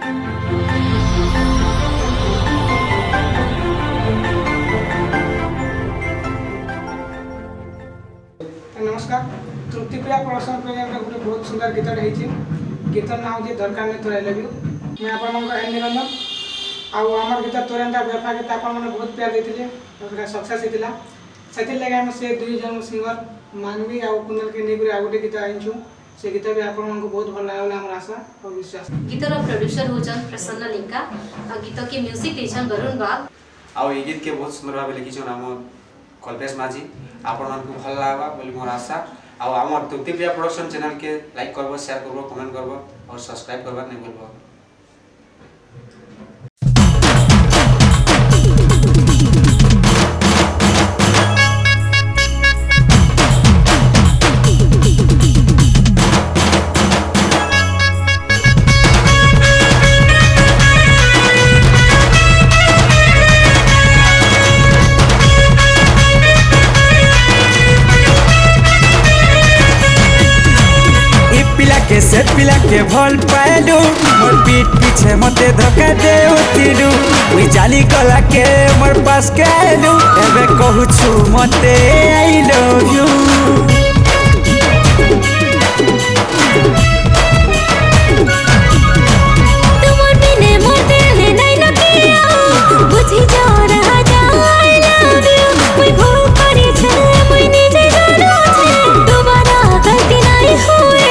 नमस्कार तृप्तिप्रिया production programme गोटे बहुत सुंदर गीत गीतर ना हूँ दरकार नहीं तोर आई लव यू मैं आप निरंजन आम गीत तोरेंटा बेफा गीत आप बहुत प्यार देते सक्सेस होता से लगे आम से दुई जन सिंगर मानवी आ कुंदल के नहीं आ गोटे गीत आईचु से गीत भी आप बहुत भल लगे आम आशा और विश्वास। गीतर प्रोड्यूसर होचन प्रसन्न लिंका गीत के म्यूजिक देछन वरुण बाग आ गीत के बहुत सुंदर भाव लिखिछन आम कल्पेश माझी आपण को भल लागबा बोली मोर आशा आम तृप्तिप्रिया प्रोडक्शन चैनल के लाइक करबो शेयर करबो कमेंट करबो और सब्सक्राइब करबा नहीं भूलबो। से पिला के भल पाइलु मोर पीठ पीछे मते धोखा दे उतिलु ओई जाली गला के मोर पास काइलु एबे कहू छु मते आई लव यू तुमर बिने मोते ले नहीं लगिया बुझी जा रहा जा आई लव यू कोई भूल करी छे कोई निजे जानो छे दोबारा गलती नहीं हुए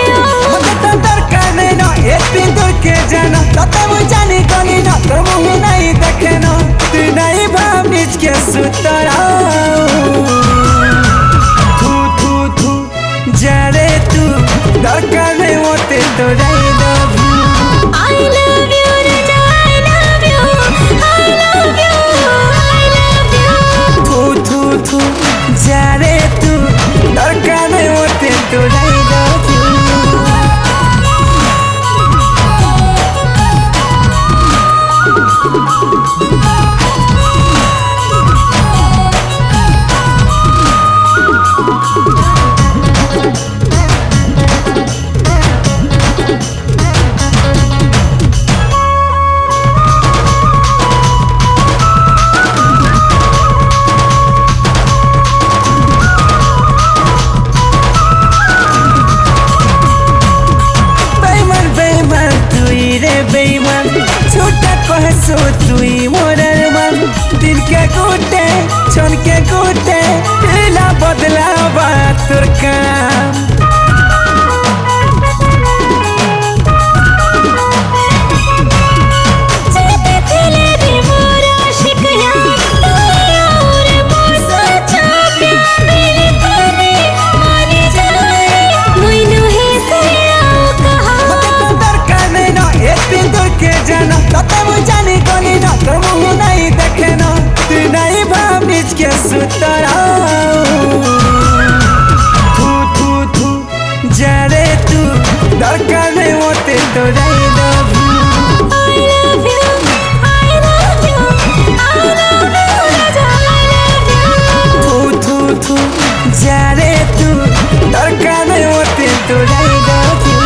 के जाना तते मुझे जानी कोनी ना तो मुझे नहीं देखे ना तू नहीं भाव बीच के सुतरा थू थू थू जाने तू दरकार नहीं होते तो नहीं love you I love you Raja I love you I love you I love you थू थू थू जाने तू दरकार नहीं होते तो नहीं लव यू। सो तुई मोरर मन दिल के गोटे छन के गोटे पीला बदला बात तोर काम सुतरा थू थू थू जाने तू दरकार नहीं होते तो नहीं love you I love you I love you I love you Raja I love you थू थू थू जाने तू दरकार नहीं होते तो नहीं लव यू।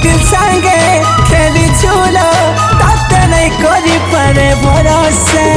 दिल संगे खेली झूलो तब नहीं करी पड़े भरोसा।